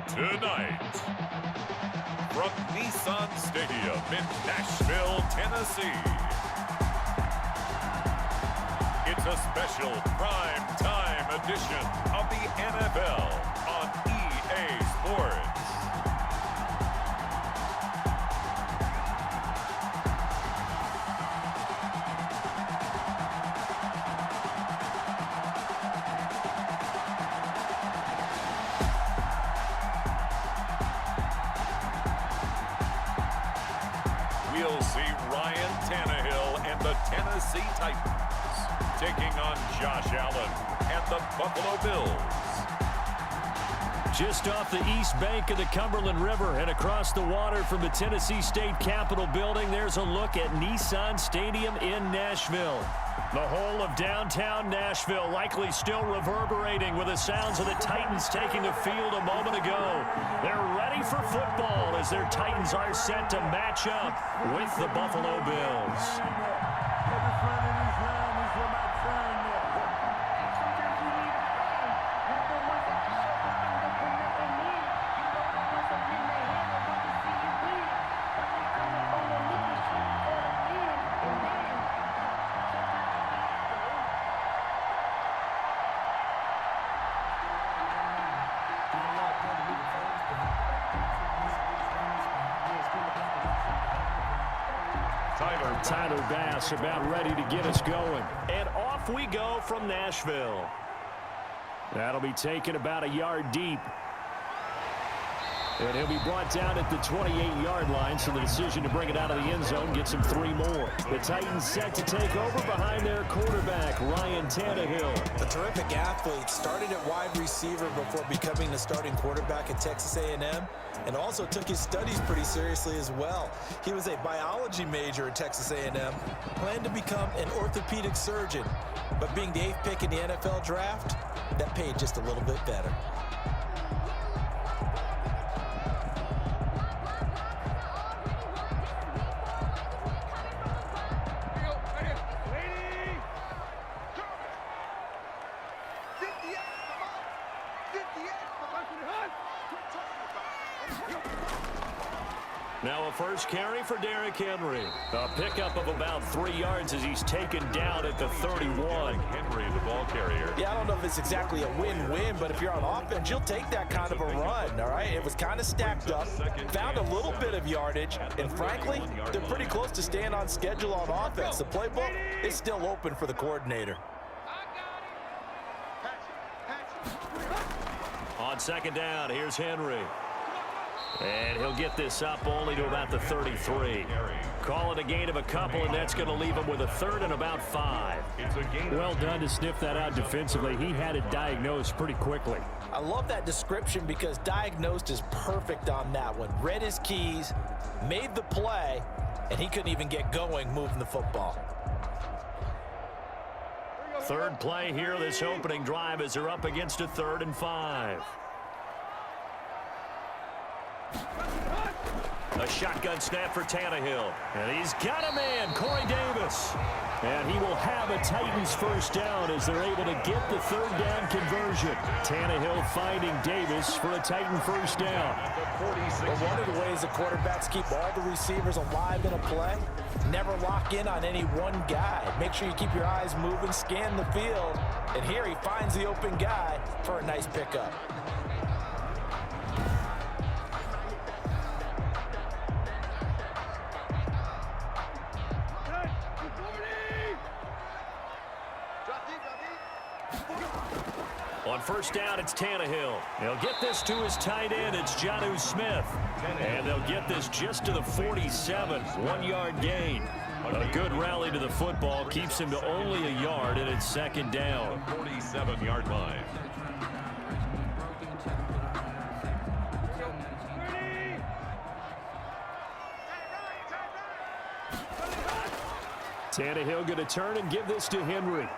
Tonight, from Nissan Stadium in Nashville, Tennessee, it's a special prime time edition of the NFL on EA Sports. We'll see Ryan Tannehill and the Tennessee Titans taking on Josh Allen and the Buffalo Bills. Just off the east bank of the Cumberland River and across the water from the Tennessee State Capitol building, there's a look at Nissan Stadium in Nashville. The whole of downtown Nashville likely still reverberating with the sounds of the Titans taking the field a moment ago. They're ready for football as their Titans are set to match up with the Buffalo Bills. Tyler Bass about ready to get us going. And off we go from Nashville. That'll be taken about a yard deep. And he'll be brought down at the 28-yard line, so the decision to bring it out of the end zone gets him 3 more. The Titans set to take over behind their quarterback, Ryan Tannehill. A terrific athlete, started at wide receiver before becoming the starting quarterback at Texas A&M, and also took his studies pretty seriously as well. He was a biology major at Texas A&M, planned to become an orthopedic surgeon, but being the 8th pick in the NFL draft, that paid just a little bit better. Now a first carry for Derrick Henry. A pickup of about 3 yards as he's taken down at the 31. Henry, the ball carrier. Yeah, I don't know if it's exactly a win-win, but if you're on offense, you'll take that kind of a run, all right? It was kind of stacked up, found a little bit of yardage, and frankly, they're pretty close to staying on schedule on offense. The playbook is still open for the coordinator. On second down, here's Henry. And he'll get this up only to about the 33. Call it a gain of a couple, and that's going to leave him with a 3rd and about 5. Well done to sniff that out defensively. He had it diagnosed pretty quickly. I love that description because diagnosed is perfect on that one. Read his keys, made the play, and he couldn't even get going moving the football. Third play here this opening drive as they're up against a 3rd and 5. A shotgun snap for Tannehill. And he's got a man, Corey Davis. And he will have a Titans first down as they're able to get the 3rd down conversion. Tannehill finding Davis for a Titan first down. Well, one of the ways the quarterbacks keep all the receivers alive in a play, never lock in on any one guy. Make sure you keep your eyes moving, scan the field. And here he finds the open guy for a nice pickup. On first down, it's Tannehill. They'll get this to his tight end. It's Jonnu Smith. And they'll get this just to the 47. 1-yard gain. A good rally to the football. Keeps him to only a yard, and it's second down. 47-yard line. Tannehill going to turn and give this to Henry.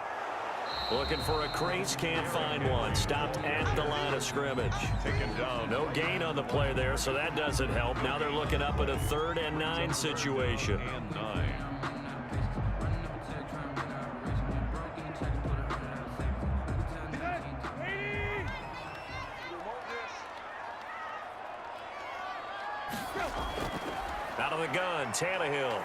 Looking for a crease, can't find one. Stopped at the line of scrimmage. Taken down. No gain on the play there, so that doesn't help. Now they're looking up at a 3rd and 9 situation. And 9. Out of the gun, Tannehill.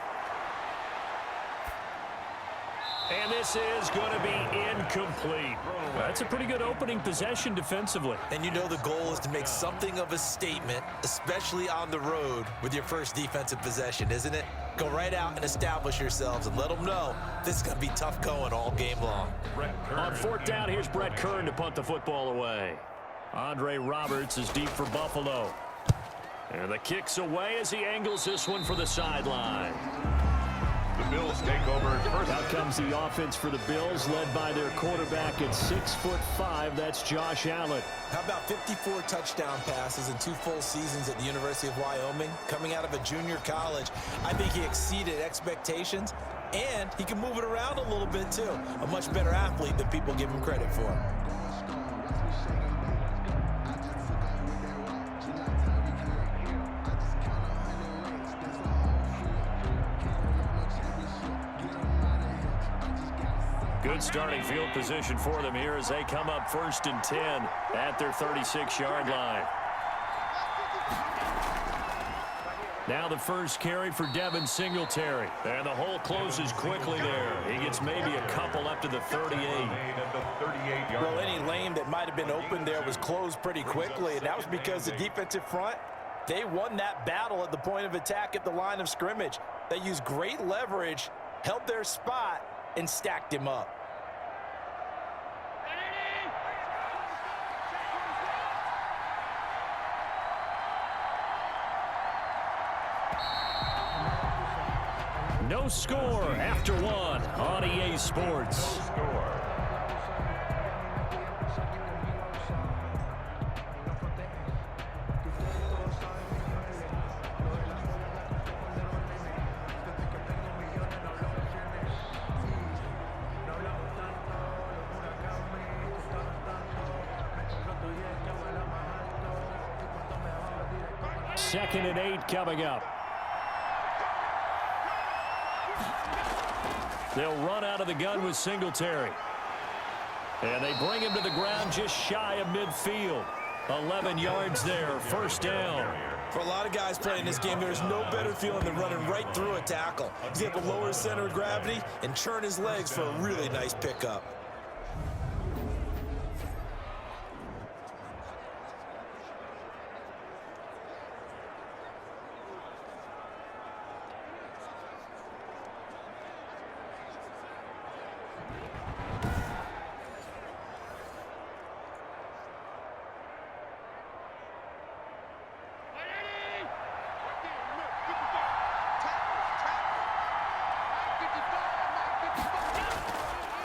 And this is going to be incomplete. That's a pretty good opening possession defensively. And you know the goal is to make something of a statement, especially on the road with your first defensive possession, isn't it? Go right out and establish yourselves and let them know this is going to be tough going all game long. On fourth down, here's Brett Kern to punt the football away. Andre Roberts is deep for Buffalo. And the kick's away as he angles this one for the sideline. The Bills take over first. Out comes the offense for the Bills, led by their quarterback at 6'5". That's Josh Allen. How about 54 touchdown passes in 2 full seasons at the University of Wyoming? Coming out of a junior college, I think he exceeded expectations, and he can move it around a little bit too. A much better athlete than people give him credit for. Good starting field position for them here as they come up 1st and 10 at their 36-yard line. Now the first carry for Devin Singletary. And the hole closes quickly there. He gets maybe a couple up to the 38. Well, any lane that might have been open there was closed pretty quickly, and that was because the defensive front, they won that battle at the point of attack at the line of scrimmage. They used great leverage, held their spot, and stacked him up. No score after 1 on EA Sports. Second and 8 coming up. They'll run out of the gun with Singletary. And they bring him to the ground just shy of midfield. 11 yards there, first down. For a lot of guys playing this game, there's no better feeling than running right through a tackle. He's able to lower his center of gravity and churn his legs for a really nice pickup.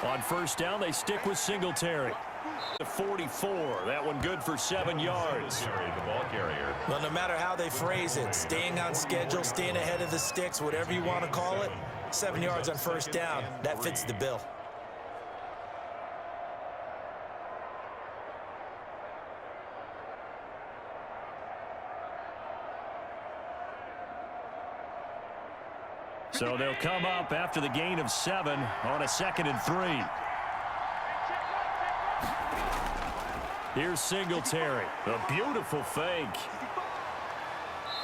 On first down, they stick with Singletary. 44. That one good for 7 yards. The ball carrier. Well, no matter how they phrase it, staying on schedule, staying ahead of the sticks, whatever you want to call it, 7 yards on first down, that fits the bill. So they'll come up after the gain of 7 on a 2nd and 3. Here's Singletary. A beautiful fake.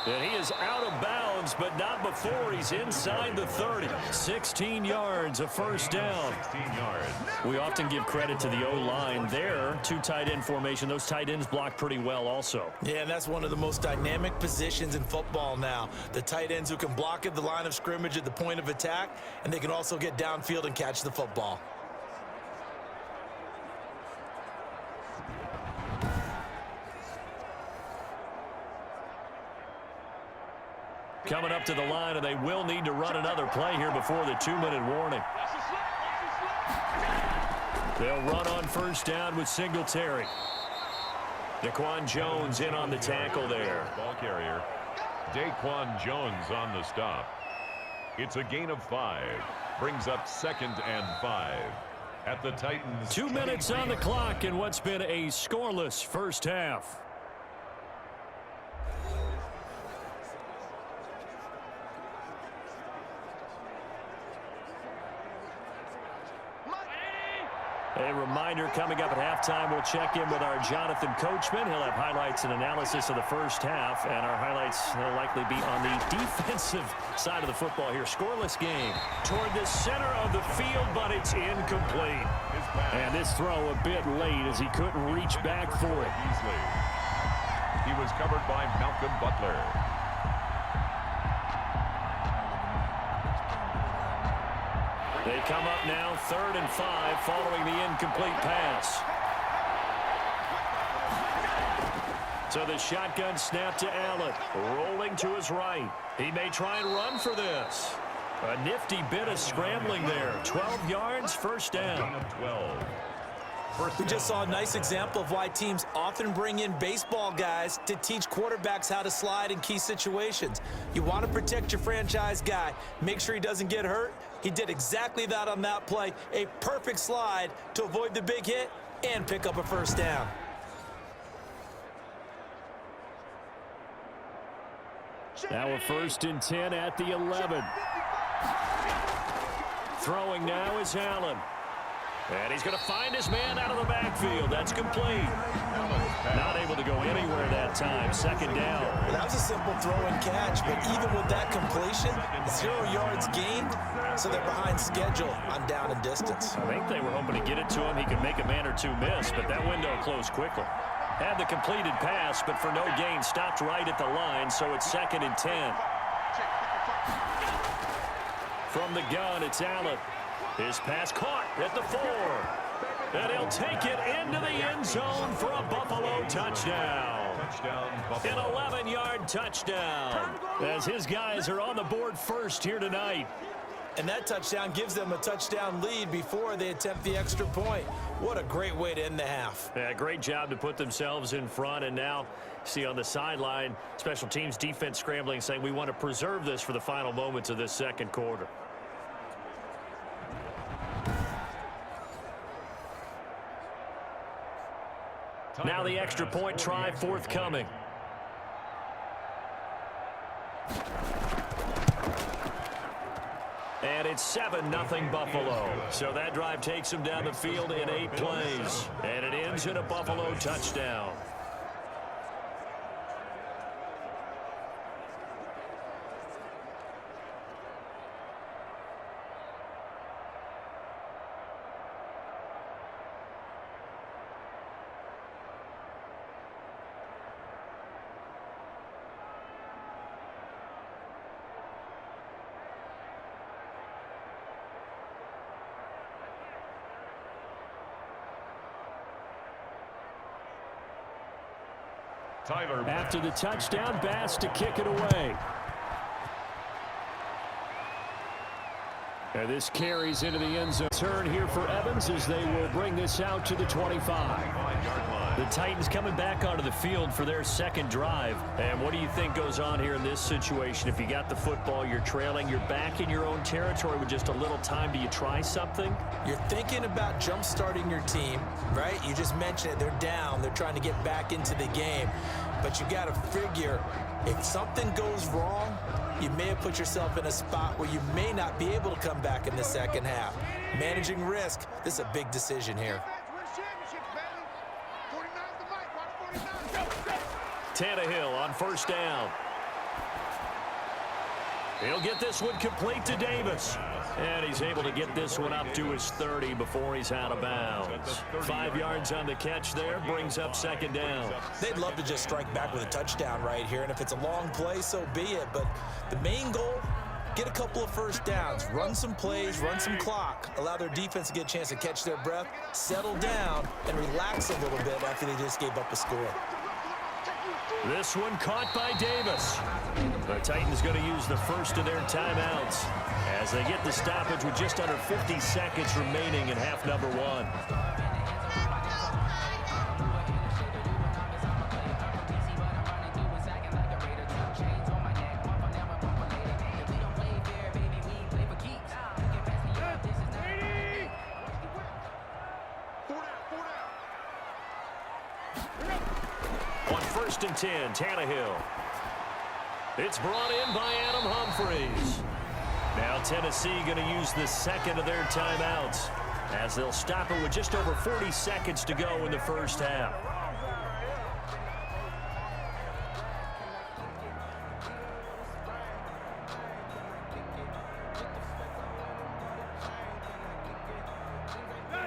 And he is out of bounds, but not before he's inside the 30. 16 yards, a first down. 16 yards. We often give credit to the O-line there. 2 tight end formation. Those tight ends block pretty well also. Yeah, and that's one of the most dynamic positions in football now. The tight ends who can block at the line of scrimmage at the point of attack, and they can also get downfield and catch the football. Coming up to the line, and they will need to run another play here before the 2-minute warning. They'll run on first down with Singletary. Daquan Jones in on the tackle there. Ball carrier. Daquan Jones on the stop. It's a gain of 5. Brings up 2nd and 5. At the Titans. 2 minutes on the clock in what's been a scoreless first half. A reminder, coming up at halftime, we'll check in with our Jonathan Coachman. He'll have highlights and analysis of the first half, and our highlights will likely be on the defensive side of the football here. Scoreless game toward the center of the field, but it's incomplete. And this throw a bit late as he couldn't reach back for it. He was covered by Malcolm Butler. They come up now 3rd and 5 following the incomplete pass. So the shotgun snap to Allen. Rolling to his right. He may try and run for this. A nifty bit of scrambling there. 12 yards, first down. 12. We just saw a nice example of why teams often bring in baseball guys to teach quarterbacks how to slide in key situations. You want to protect your franchise guy. Make sure he doesn't get hurt. He did exactly that on that play. A perfect slide to avoid the big hit and pick up a first down. Now a 1st and 10 at the 11. Throwing now is Allen. And he's going to find his man out of the backfield. That's complete. Not able to go anywhere that time. 2nd down. Well, that was a simple throw and catch, but even with that completion, 0 yards gained, so they're behind schedule on down and distance. I think they were hoping to get it to him. He could make a man or two miss, but that window closed quickly. Had the completed pass, but for no gain, stopped right at the line, so it's 2nd and 10. From the gun, it's Allen. His pass caught at the 4. And he'll take it into the end zone for a Buffalo touchdown. An 11-yard touchdown. As his guys are on the board first here tonight. And that touchdown gives them a touchdown lead before they attempt the extra point. What a great way to end the half. Yeah, great job to put themselves in front. And now, see on the sideline, special teams defense scrambling, saying we want to preserve this for the final moments of this second quarter. Now the extra point try forthcoming. And it's 7-0 Buffalo. So that drive takes them down the field in 8 plays. And it ends in a Buffalo touchdown. Tyler. After the touchdown, Bass to kick it away. And this carries into the end zone. Turn here for Evans as they will bring this out to the 25. The Titans coming back onto the field for their second drive. And what do you think goes on here in this situation? If you got the football, you're trailing, you're back in your own territory with just a little time. Do you try something? You're thinking about jump-starting your team, right? You just mentioned it. They're down. They're trying to get back into the game. But you got to figure if something goes wrong, you may have put yourself in a spot where you may not be able to come back in the second half. Managing risk, this is a big decision here. Tannehill on first down. He'll get this one complete to Davis. And he's able to get this one up to his 30 before he's out of bounds. 5 yards on the catch there, brings up second down. They'd love to just strike back with a touchdown right here, and if it's a long play, so be it. But the main goal, get a couple of first downs, run some plays, run some clock, allow their defense to get a chance to catch their breath, settle down, and relax a little bit after they just gave up a score. This one caught by Davis. The Titans going to use the first of their timeouts as they get the stoppage with just under 50 seconds remaining in half number one. On 1st and 10, Tannehill. It's brought in by Adam Humphries. Now Tennessee going to use the second of their timeouts. as they'll stop it with just over 40 seconds to go in the first half.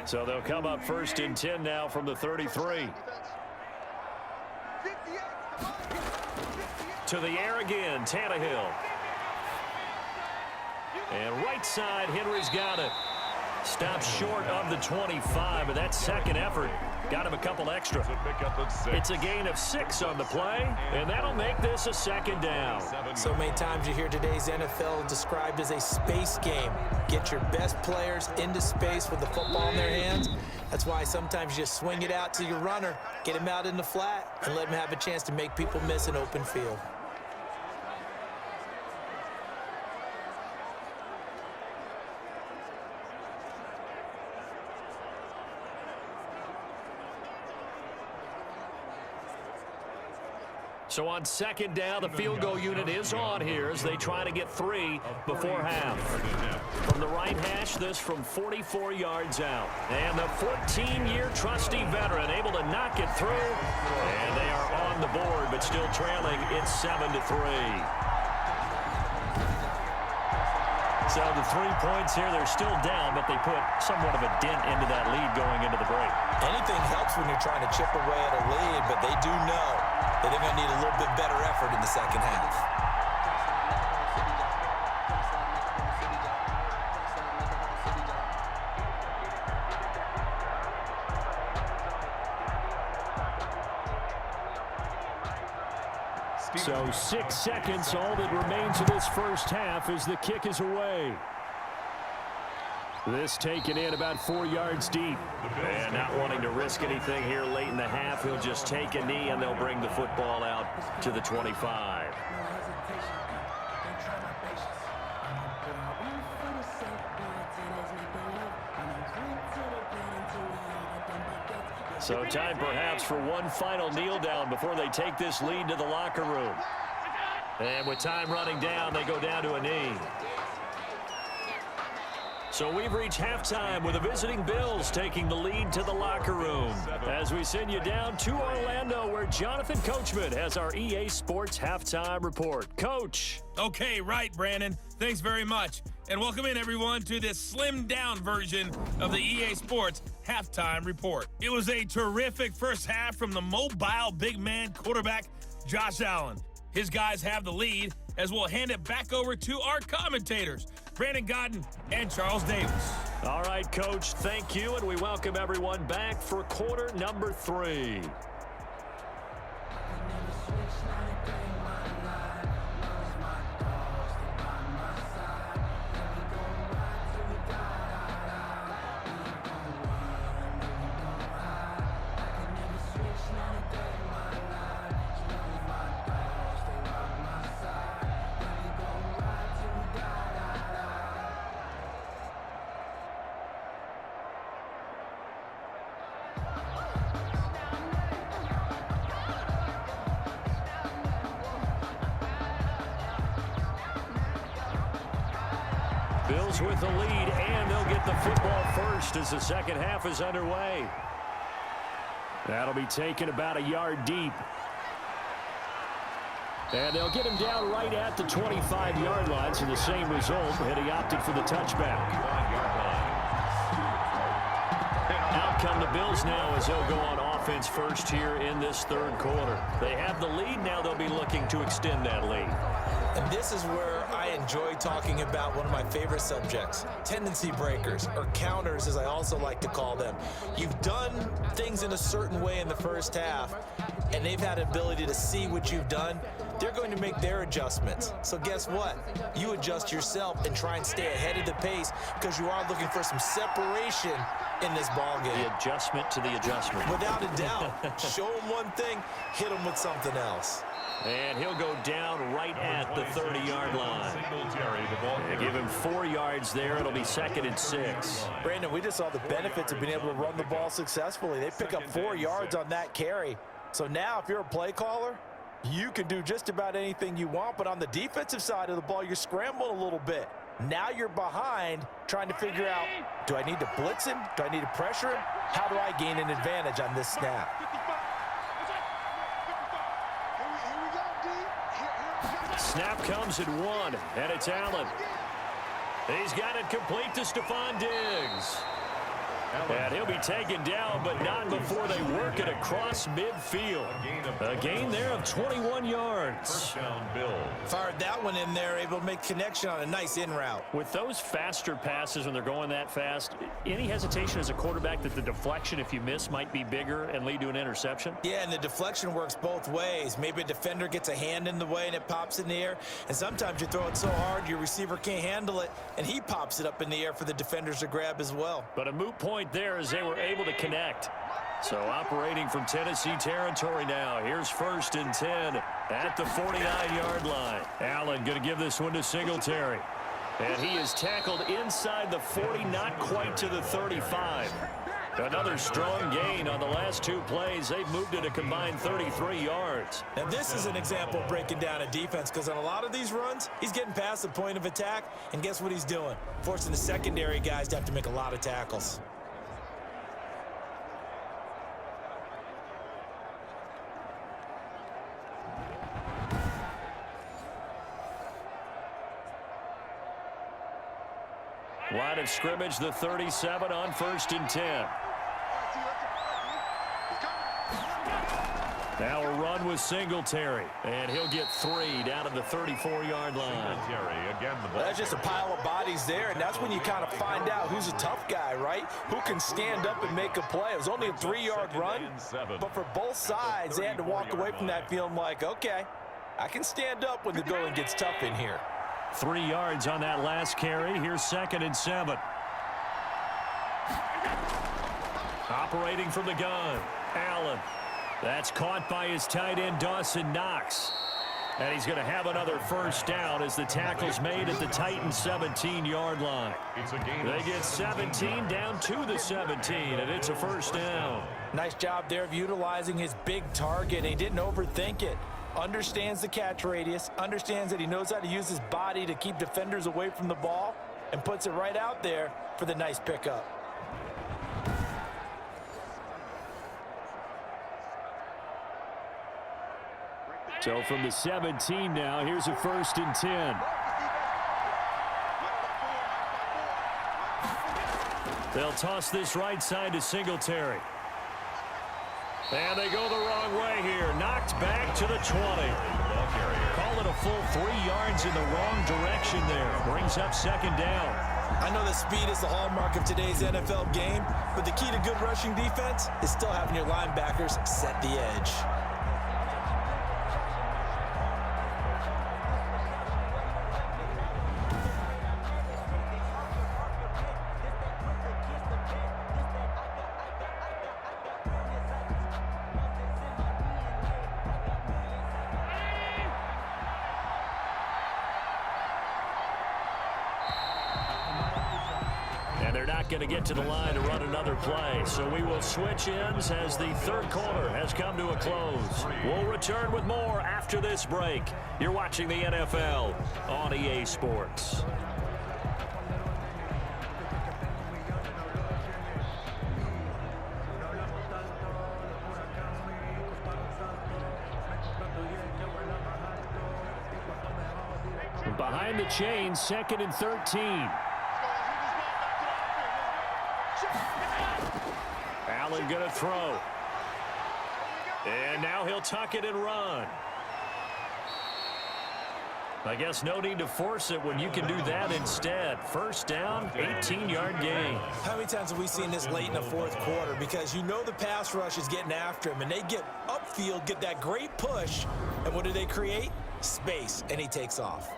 So they'll come up first and 10 now from the 33. To the air again, Tannehill. And right side, Henry's got it. Stops short of the 25, but that second effort got him a couple extra. It's a gain of 6 on the play, and that'll make this a second down. So many times you hear today's NFL described as a space game. Get your best players into space with the football in their hands. That's why sometimes you just swing it out to your runner, get him out in the flat, and let him have a chance to make people miss an open field. So on second down, the field goal unit is on here as they try to get 3 before half. From the right hash, this from 44 yards out. And the 14-year trusty veteran able to knock it through. And they are on the board, but still trailing. It's 7-3. So the 3 points here, they're still down, but they put somewhat of a dent into that lead going into the break. Anything helps when you're trying to chip away at a lead, but they do know that they're going to need a little bit better effort in the second half. So 6 seconds, all that remains of this first half as the kick is away. This taken in about 4 yards deep. And not wanting to risk anything here late in the half, he'll just take a knee and they'll bring the football out to the 25. So time perhaps for one final kneel down before they take this lead to the locker room. And with time running down, they go down to a knee. So we've reached halftime with the visiting Bills taking the lead to the locker room. As we send you down to Orlando, where Jonathan Coachman has our EA Sports Halftime Report. Coach. Okay, right, Brandon. Thanks very much. And welcome in, everyone, to this slimmed-down version of the EA Sports Halftime Report. It was a terrific first half from the mobile big man quarterback, Josh Allen. His guys have the lead as we'll hand it back over to our commentators, Brandon Godden and Charles Davis. All right, Coach, thank you, and we welcome everyone back for quarter number 3. Bills with the lead, and they'll get the football first as the second half is underway. That'll be taken about a yard deep. And they'll get him down right at the 25-yard line, so the same result, and he opted for the touchback. Out come the Bills now as they'll go on offense first here in this third quarter. They have the lead, now they'll be looking to extend that lead. And this is where I enjoy talking about one of my favorite subjects, tendency breakers, or counters as I also like to call them. You've done things in a certain way in the first half, and they've had an ability to see what you've done. They're going to make their adjustments. So guess what? You adjust yourself and try and stay ahead of the pace because you are looking for some separation in this ball game. The adjustment to the adjustment. Without a doubt. Show them one thing, hit them with something else. And he'll go down right at the 30-yard line. They give him 4 yards there. It'll be 2nd and 6. Brandon, we just saw the benefits of being able to run the ball successfully. They pick up 4 yards on that carry. So now if you're a play caller, you can do just about anything you want. But on the defensive side of the ball, you're scrambling a little bit. Now you're behind, trying to figure out, do I need to blitz him? Do I need to pressure him? How do I gain an advantage on this snap? Snap comes at 1, and it's Allen. He's got it complete to Stephon Diggs. And he'll be taken down, but not before they work it across midfield. A gain there of 21 yards. First down, Bills. Fired that one in there, able to make connection on a nice in route. With those faster passes when they're going that fast, any hesitation as a quarterback that the deflection, if you miss, might be bigger and lead to an interception? Yeah, and the deflection works both ways. Maybe a defender gets a hand in the way and it pops in the air. And sometimes you throw it so hard your receiver can't handle it, and he pops it up in the air for the defenders to grab as well. But a moot point there as they were able to connect. So operating from Tennessee territory now. Here's 1st and 10 at the 49-yard line. Allen going to give this one to Singletary. And he is tackled inside the 40, not quite to the 35. Another strong gain on the last 2 plays. They've moved it a combined 33 yards. Now this is an example of breaking down a defense, because on a lot of these runs, he's getting past the point of attack, and guess what he's doing? Forcing the secondary guys to have to make a lot of tackles. Line of scrimmage, the 37 on 1st and 10. Now a run with Singletary, and he'll get 3 down to the 34-yard line. Singletary, again, the ball. That's just a pile of bodies there, and that's when you kind of find out who's a tough guy, right? Who can stand up and make a play. It was only a 3-yard run, but for both sides, they had to walk away from that feeling like, okay, I can stand up when the going gets tough in here. 3 yards on that last carry. Here's 2nd and 7. Operating from the gun, Allen. That's caught by his tight end, Dawson Knox. And he's going to have another first down as the tackle's made at the Titans' 17-yard line. They get 17 down to the 17, and it's a first down. Nice job there of utilizing his big target. He didn't overthink it. Understands the catch radius, understands that he knows how to use his body to keep defenders away from the ball, and puts it right out there for the nice pickup. So from the 17 now, here's a 1st and 10. They'll toss this right side to Singletary. And they go the wrong way here. Knocked back to the 20. Call it a full 3 yards in the wrong direction there. Brings up 2nd down. I know that speed is the hallmark of today's NFL game, but the key to good rushing defense is still having your linebackers set the edge. Going to get to the line to run another play. So we will switch ends as the 3rd quarter has come to a close. We'll return with more after this break. You're watching the NFL on EA Sports. Behind the chains, 2nd and 13. Allen going to throw. And now he'll tuck it and run. I guess no need to force it when you can do that instead. First down, 18-yard gain. How many times have we seen this late in the 4th quarter? Because you know the pass rush is getting after him, and they get upfield, get that great push, and what do they create? Space, and he takes off.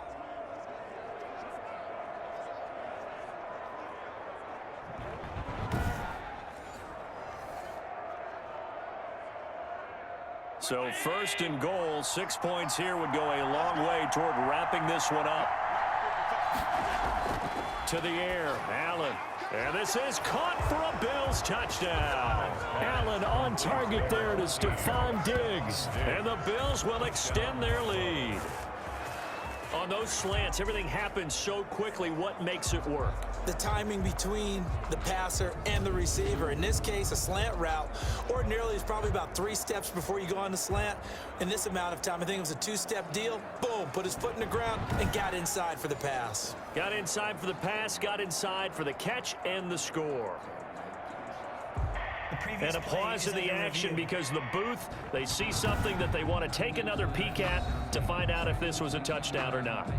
So 1st and goal, 6 points here would go a long way toward wrapping this one up. To the air, Allen. And this is caught for a Bills touchdown. Allen on target there to Stephon Diggs. And the Bills will extend their lead. On those slants, everything happens so quickly. What makes it work? The timing between the passer and the receiver. In this case, a slant route ordinarily is probably about 3 steps before you go on the slant. In this amount of time, I think it was a 2-step deal. Boom, put his foot in the ground and got inside for the pass. Got inside for the pass, got inside for the catch and the score. And a pause in the action because the booth, they see something that they want to take another peek at to find out if this was a touchdown or not.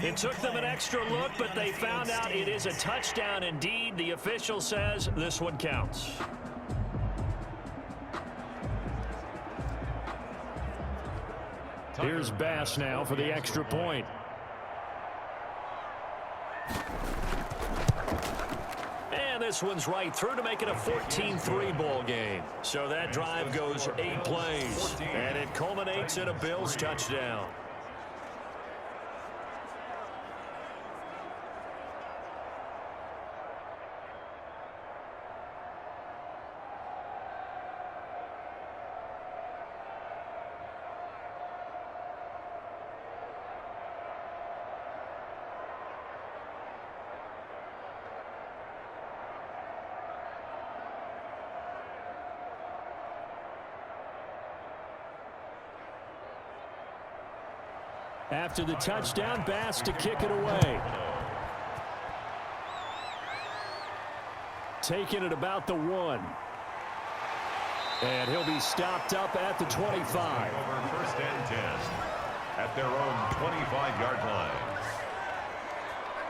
It took them an extra look, but they found out it is a touchdown indeed. The official says this one counts. Here's Bass now for the extra point. And this one's right through to make it a 14-3 ball game. So that drive goes 8 plays, and it culminates in a Bills touchdown. After the touchdown, Bass to kick it away. Taking it about the 1. And he'll be stopped up at the 25. Over first and 10 at their own 25-yard line.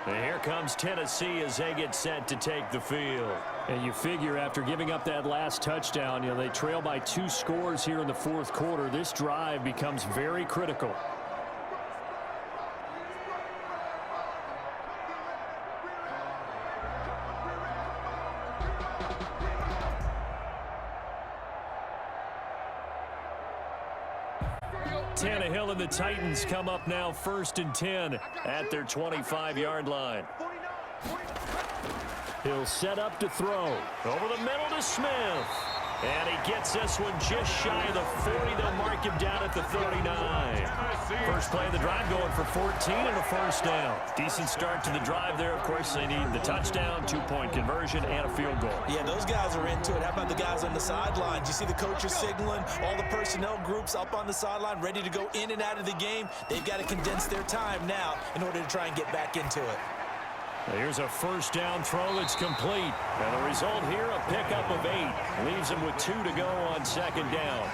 And here comes Tennessee as they get set to take the field. And you figure after giving up that last touchdown, they trail by 2 scores here in the 4th quarter. This drive becomes very critical. Tannehill and the Titans come up now 1st and 10 at their 25-yard line. He'll set up to throw. Over the middle to Smith. And he gets this one just shy of the 40. They'll mark him down at the 39. First play of the drive going for 14 and a first down. Decent start to the drive there. Of course, they need the touchdown, 2-point conversion, and a field goal. Yeah, those guys are into it. How about the guys on the sidelines? You see the coaches signaling, all the personnel groups up on the sideline ready to go in and out of the game. They've got to condense their time now in order to try and get back into it. Here's a first down throw that's complete. And the result here, a pickup of 8. Leaves him with 2 to go on 2nd down.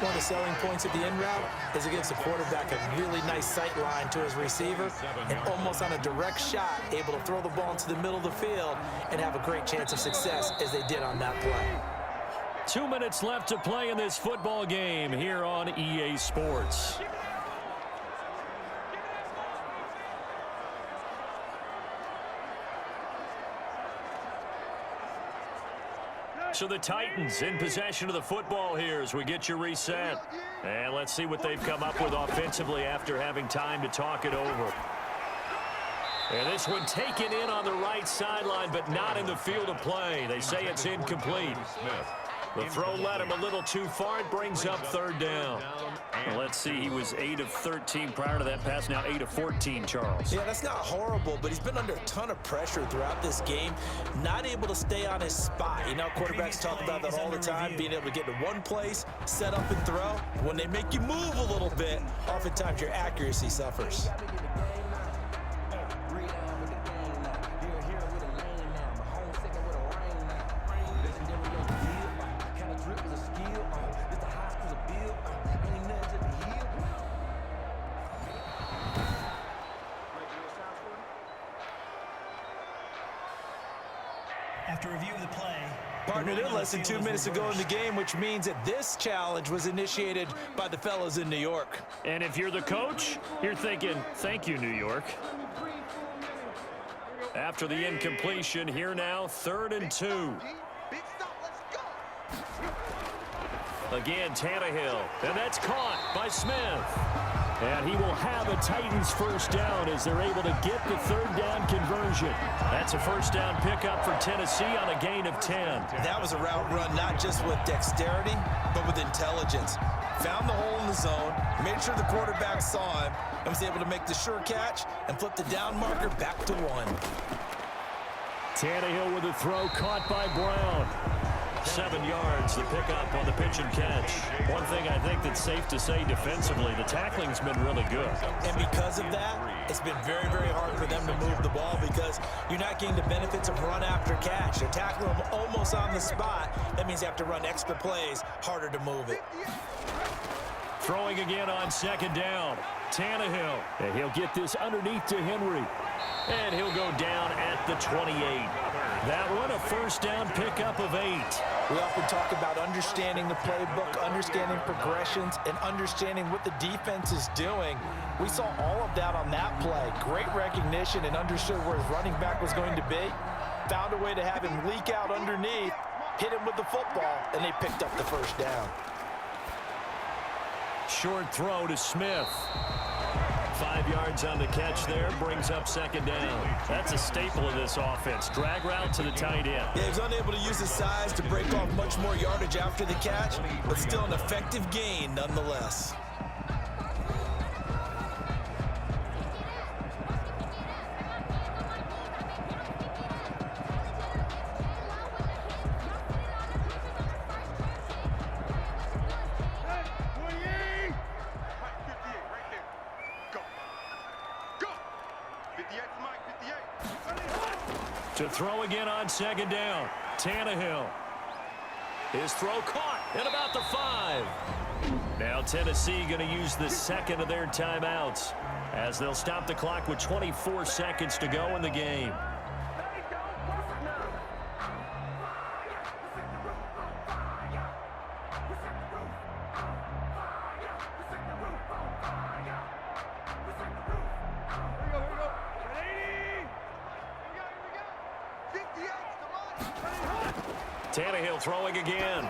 One of the selling points of the end route is it gives the quarterback a really nice sight line to his receiver and almost on a direct shot able to throw the ball into the middle of the field and have a great chance of success as they did on that play. 2 minutes left to play in this football game here on EA Sports. So the Titans in possession of the football here as we get you reset. And let's see what they've come up with offensively after having time to talk it over. And this one taken in on the right sideline, but not in the field of play. They say it's incomplete. The throw led him a little too far. It brings up 3rd down. Well, let's see. He was 8 of 13 prior to that pass. Now 8 of 14, Charles. Yeah, that's not horrible, but he's been under a ton of pressure throughout this game. Not able to stay on his spot. You know, quarterbacks talk about that all the time, being able to get to one place, set up and throw. When they make you move a little bit, oftentimes your accuracy suffers. After review of the play, Partner, they're less than 2 minutes ago in the game, which means that this challenge was initiated by the fellas in New York. And if you're the coach, you're thinking, thank you, New York. After the incompletion, here now, 3rd and 2. Again, Tannehill, and that's caught by Smith. And he will have a Titans first down as they're able to get the third down conversion. That's a first down pickup for Tennessee on a gain of 10. That was a route run not just with dexterity, but with intelligence. Found the hole in the zone, made sure the quarterback saw him, and was able to make the sure catch and flip the down marker back to 1. Tannehill with a throw caught by Brown. 7 yards, the pickup on the pitch and catch. One thing I think that's safe to say defensively, the tackling's been really good. And because of that, it's been very, very hard for them to move the ball because you're not getting the benefits of run after catch. They're tackling them almost on the spot. That means you have to run extra plays, harder to move it. Throwing again on second down. Tannehill. And he'll get this underneath to Henry. And he'll go down at the 28. That one a first down pickup of 8. We often talk about understanding the playbook, understanding progressions, and understanding what the defense is doing. We saw all of that on that play. Great recognition and understood where his running back was going to be. Found a way to have him leak out underneath, hit him with the football, and they picked up the first down. Short throw to Smith. 5 yards on the catch there, brings up second down. That's a staple of this offense. Drag route to the tight end. Yeah, he was unable to use his size to break off much more yardage after the catch, but still an effective gain nonetheless. To throw again on second down. Tannehill. His throw caught at about the 5. Now Tennessee going to use the second of their timeouts as they'll stop the clock with 24 seconds to go in the game. Tannehill throwing again.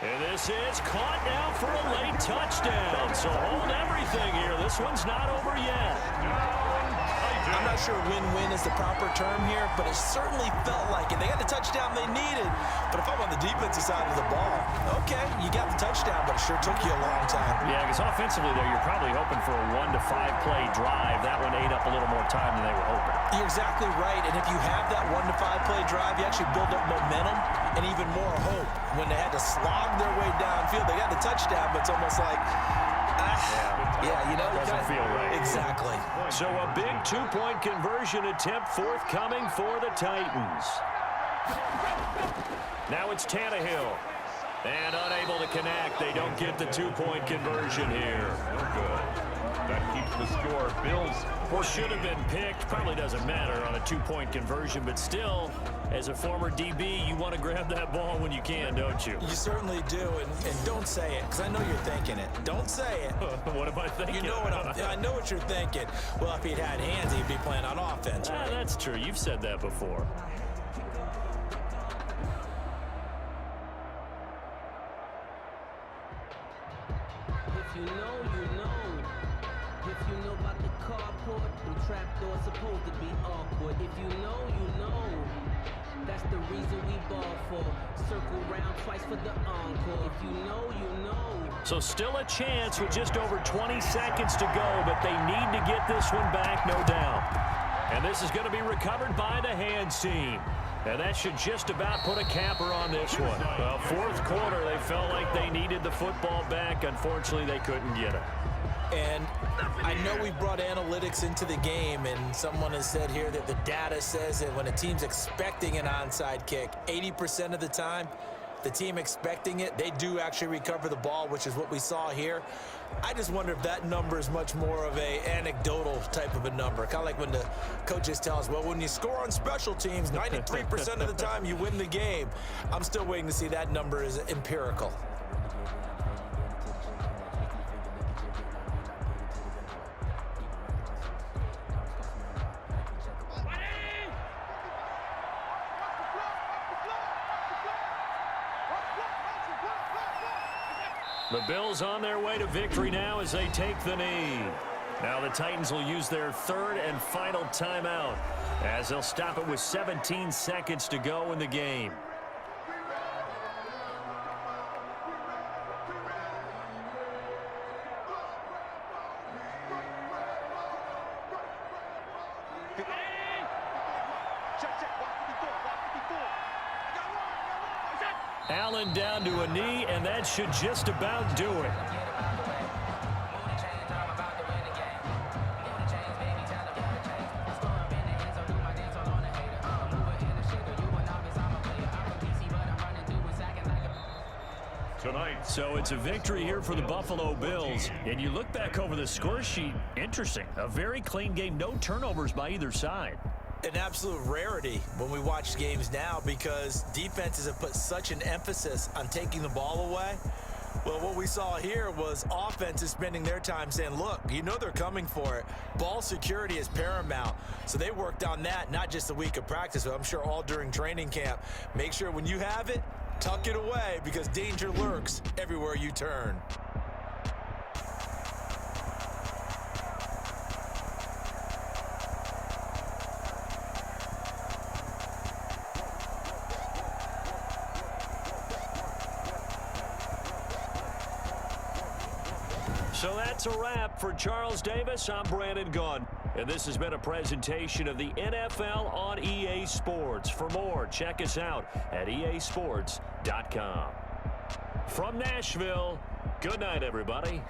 And this is caught now for a late touchdown. So hold everything here. This one's not over yet. I'm not sure win-win is the proper term here, but it certainly felt like it. They got the touchdown they needed. But if I'm on the defensive side of the ball, okay, you got the touchdown, but it sure took you a long time. Yeah, because offensively, though, you're probably hoping for a 1 to 5 play drive. That one ate up a little more time than they were hoping. You're exactly right. And if you have that 1 to 5 play drive, you actually build up momentum and even more hope. When they had to slog their way downfield, they got the touchdown, but it's almost like, yeah, you know, doesn't feel right. Exactly. So a big 2-point conversion attempt forthcoming for the Titans. Now it's Tannehill. And unable to connect. They don't get the 2-point conversion here. No good. That keeps the score. Bills. Well, should have been picked. Probably doesn't matter on a 2-point conversion, but still, as a former DB, you want to grab that ball when you can, don't you? You certainly do, and don't say it, because I know you're thinking it. Don't say it. What am I thinking? You know what I know what you're thinking. Well, if he'd had hands, he'd be playing on offense, right? That's true. You've said that before. If you know, you know. If you know about the carport, them trapdoors supposed to be awkward. If you know, you know. That's the reason we ball for. Circle round twice for the encore. If you know, you know. So still a chance with just over 20 seconds to go, but they need to get this one back, no doubt. And this is going to be recovered by the hands team. And that should just about put a capper on this one. Well, fourth quarter, they felt like they needed the football back. Unfortunately, they couldn't get it. And I know we brought analytics into the game, and someone has said here that the data says that when a team's expecting an onside kick, 80% of the time, the team expecting it, they do actually recover the ball, which is what we saw here. I just wonder if that number is much more of a anecdotal type of a number. Kind of like when the coaches tell us, well, when you score on special teams, 93% of the time you win the game. I'm still waiting to see that number is empirical. The Bills on their way to victory now as they take the knee. Now the Titans will use their third and final timeout as they'll stop it with 17 seconds to go in the game. Allen down to a knee, and that should just about do it. So it's a victory here for the Buffalo Bills. And you look back over the score sheet, interesting. A very clean game, no turnovers by either side. An absolute rarity when we watch games now because defenses have put such an emphasis on taking the ball away. Well, what we saw here was offenses spending their time saying, look, you know they're coming for it. Ball security is paramount. So they worked on that, not just a week of practice, but I'm sure all during training camp. Make sure when you have it, tuck it away because danger lurks everywhere you turn. So that's a wrap for Charles Davis. I'm Brandon Gaudin. And this has been a presentation of the NFL on EA Sports. For more, check us out at easports.com. From Nashville, good night, everybody.